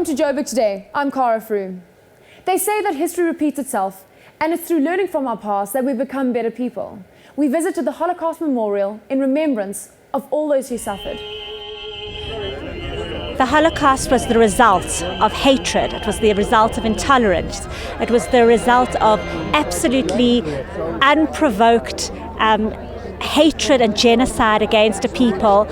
to Joburg Today. I'm Cara Fru. They say that history repeats itself, and it's through learning from our past that we become better people. We visited the Holocaust Memorial in remembrance of all those who suffered. The Holocaust was the result of hatred. It was the result of intolerance. It was the result of absolutely unprovoked hatred and genocide against a people,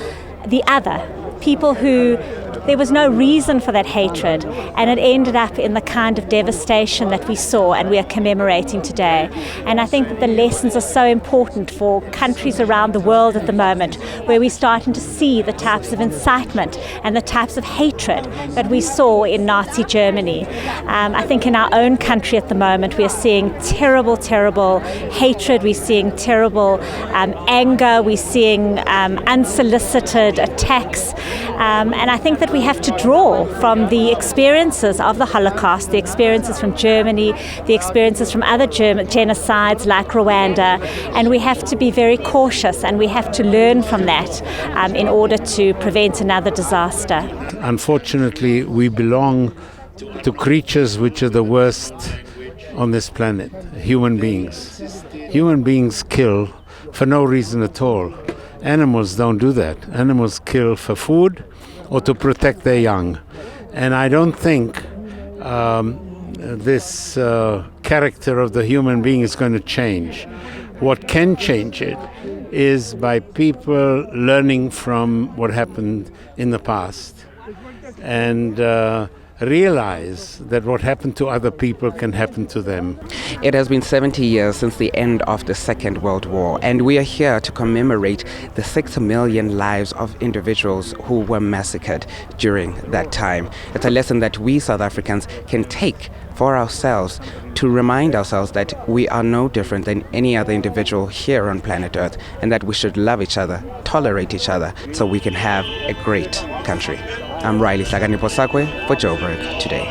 the other, people who there was no reason for that hatred, and it ended up in the kind of devastation that we saw and we are commemorating today. And I think that the lessons are so important for countries around the world at the moment, where we're starting to see the types of incitement and the types of hatred that we saw in Nazi Germany. I think in our own country at the moment we are seeing terrible, terrible hatred, we're seeing terrible anger, we're seeing unsolicited attacks, and I think that we have to draw from the experiences of the Holocaust, the experiences from Germany, the experiences from other genocides like Rwanda, and we have to be very cautious and we have to learn from that in order to prevent another disaster. Unfortunately, we belong to creatures which are the worst on this planet, human beings. Human beings kill for no reason at all. Animals don't do that. Animals kill for food or to protect their young. And I don't think this character of the human being is going to change. What can change it is by people learning from what happened in the past and realize that what happened to other people can happen to them. It has been 70 years since the end of the Second World War, and we are here to commemorate the 6 million lives of individuals who were massacred during that time. It's a lesson that we South Africans can take for ourselves to remind ourselves that we are no different than any other individual here on planet Earth, and that we should love each other, tolerate each other, so we can have a great country. I'm Riley Sakwe for Joburg Today.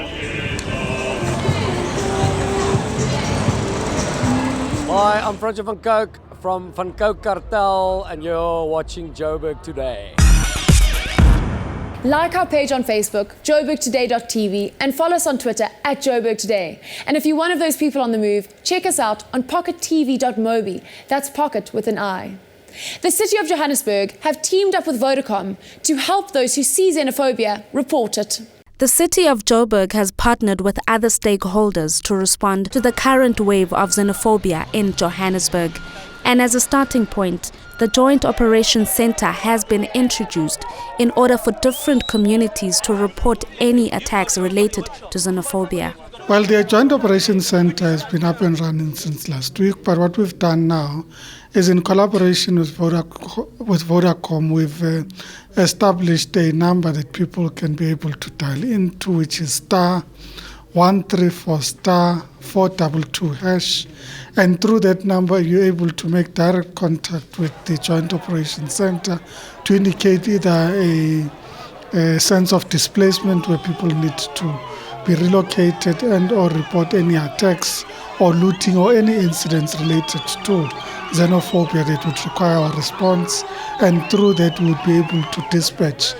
Hi, I'm Franjo van Coke from Van Coke Cartel, and you're watching Joburg Today. Like our page on Facebook, joburgtoday.tv, and follow us on Twitter at Joburg Today. And if you're one of those people on the move, check us out on pockettv.mobi. That's pocket with an I. The City of Johannesburg have teamed up with Vodacom to help those who see xenophobia report it. The City of Joburg has partnered with other stakeholders to respond to the current wave of xenophobia in Johannesburg. And as a starting point, the Joint Operations Center has been introduced in order for different communities to report any attacks related to xenophobia. Well, the Joint Operations Center has been up and running since last week, but what we've done now is in collaboration with Vodacom, we've established a number that people can be able to dial into, which is *134*422#. And through that number, you're able to make direct contact with the Joint Operations Center to indicate either a sense of displacement where people need to be relocated and or report any attacks or looting or any incidents related to xenophobia that would require our response. And through that, we would be able to dispatch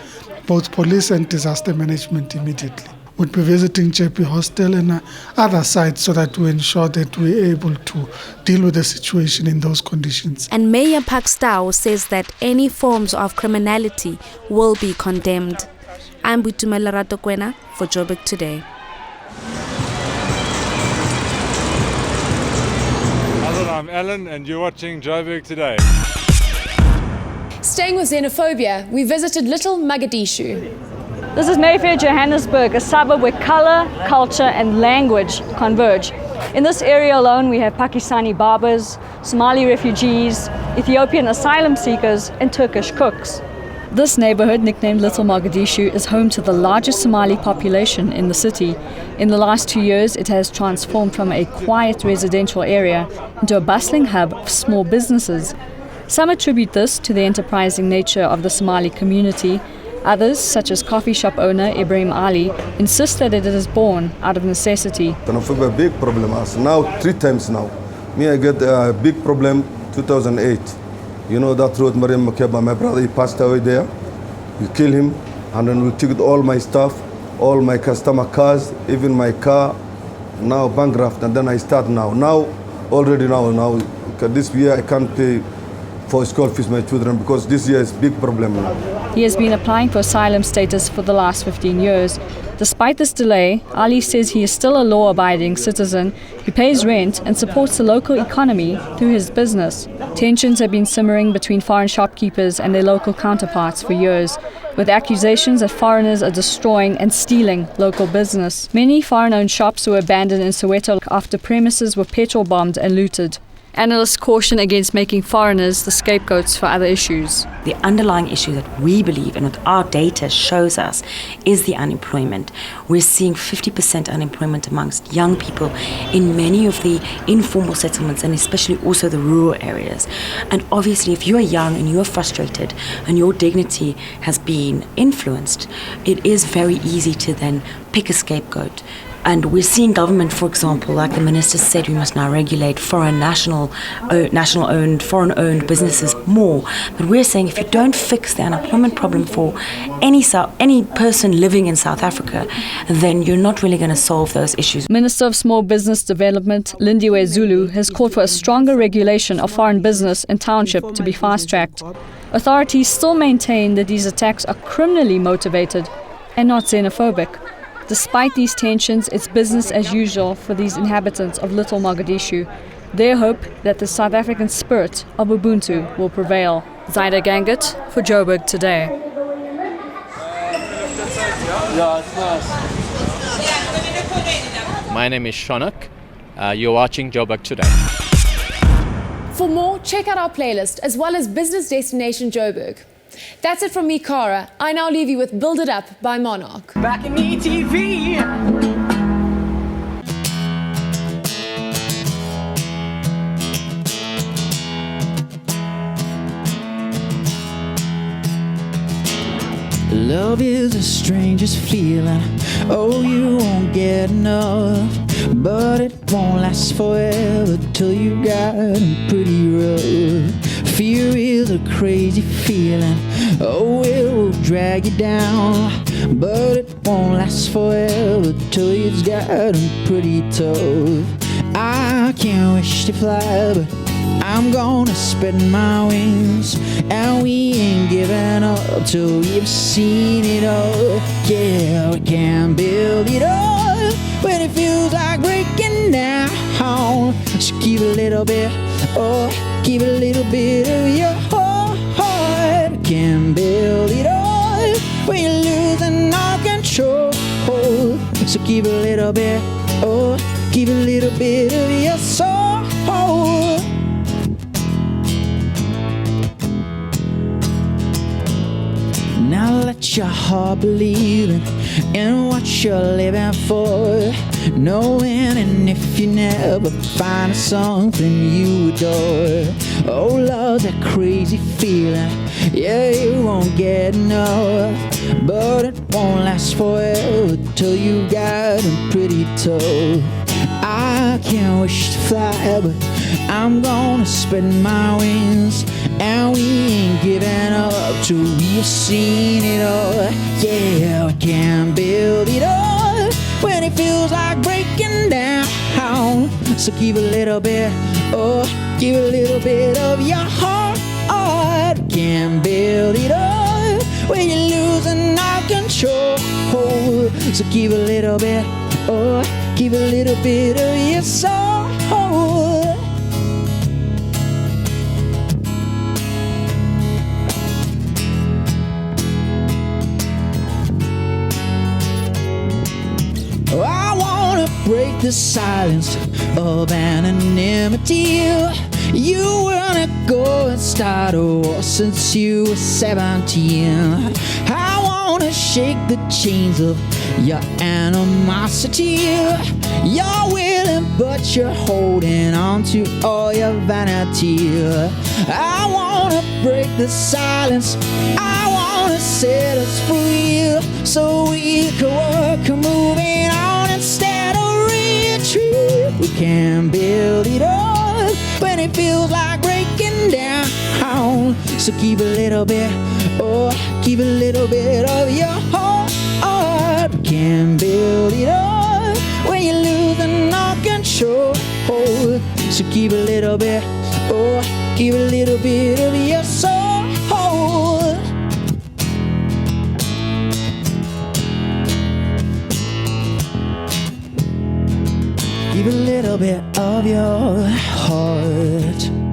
both police and disaster management immediately. We'd be visiting JP Hostel and other sites so that we ensure that we're able to deal with the situation in those conditions. And Mayor Pakstau says that any forms of criminality will be condemned. I'm Butumela Ratokwena for Joburg Today. I'm Alan and you're watching Joburg Today. Staying with xenophobia, we visited Little Mogadishu. This is Mayfair, Johannesburg, a suburb where color, culture and language converge. In this area alone we have Pakistani barbers, Somali refugees, Ethiopian asylum seekers and Turkish cooks. This neighborhood, nicknamed Little Mogadishu, is home to the largest Somali population in the city. In the last 2 years, it has transformed from a quiet residential area into a bustling hub of small businesses. Some attribute this to the enterprising nature of the Somali community. Others, such as coffee shop owner Ibrahim Ali, insist that it is born out of necessity. Xenophobia, big problem. Now 3 times now. Me, I get a big problem 2008. You know that road, Mariam Makeba, my brother, he passed away there. We kill him, and then we took all my stuff, all my customer cars, even my car, now bankrupt, and then I start now. Now, already now, this year I can't pay for school fees my children because this year is big problem now. He has been applying for asylum status for the last 15 years. Despite this delay, Ali says he is still a law-abiding citizen who pays rent and supports the local economy through his business. Tensions have been simmering between foreign shopkeepers and their local counterparts for years, with accusations that foreigners are destroying and stealing local business. Many foreign-owned shops were abandoned in Soweto after premises were petrol bombed and looted. Analysts caution against making foreigners the scapegoats for other issues. The underlying issue that we believe and what our data shows us is the unemployment. We're seeing 50% unemployment amongst young people in many of the informal settlements and especially also the rural areas. And obviously if you are young and you are frustrated and your dignity has been influenced, it is very easy to then pick a scapegoat. And we're seeing government, for example, like the minister said, we must now regulate foreign national-owned, foreign-owned businesses more. But we're saying if you don't fix the unemployment problem for any person living in South Africa, then you're not really going to solve those issues. Minister of Small Business Development, Lindiwe Zulu, has called for a stronger regulation of foreign business and township to be fast-tracked. Authorities still maintain that these attacks are criminally motivated and not xenophobic. Despite these tensions, it's business as usual for these inhabitants of Little Mogadishu. They hope that the South African spirit of Ubuntu will prevail. Zaida Gangat for Joburg Today. My name is Shonak. You're watching Joburg Today. For more, check out our playlist as well as Business Destination Joburg. That's it from me, Cara. I now leave you with Build It Up by Monark. Back in ETV. Love is the strangest feeling. Oh, you won't get enough. But it won't last forever till you got pretty rough. Fear is a crazy feeling. Oh, it will drag you down. But it won't last forever till it's gotten pretty tough. I can't wish to fly, but I'm gonna spread my wings. And we ain't giving up till we've seen it all. Yeah, we can build it up when it feels like breaking down. So keep a little bit, oh, keep a little bit of your heart. We can build it up when you're losing all control. So keep a little bit, oh, keep a little bit of your soul. Now let your heart believe in what you're living for. Knowing and if you never find something you adore. Oh, love's a crazy feeling. Yeah, you won't get enough. But it won't last forever till you got them pretty tough. I can't wish to fly, but I'm gonna spread my wings. And we ain't giving up till we've seen it all. Yeah, we can build it up when it feels like breaking down. So keep a little bit, oh, give a little bit of your heart. We can build it up when you're losing all control. So give a little bit, oh, give a little bit of your soul. I wanna break the silence of anonymity. You wanna go and start a war since you were 17. I wanna shake the chains of your animosity. You're willing, but you're holding on to all your vanity. I wanna break the silence. I wanna set us free so we can work on moving on instead of retreat. We can build it up when it feels like breaking down. So keep a little bit, oh, keep a little bit of your heart. We can can't build it up when you lose all control. So keep a little bit, oh, keep a little bit of your soul. Keep a little bit of your heart.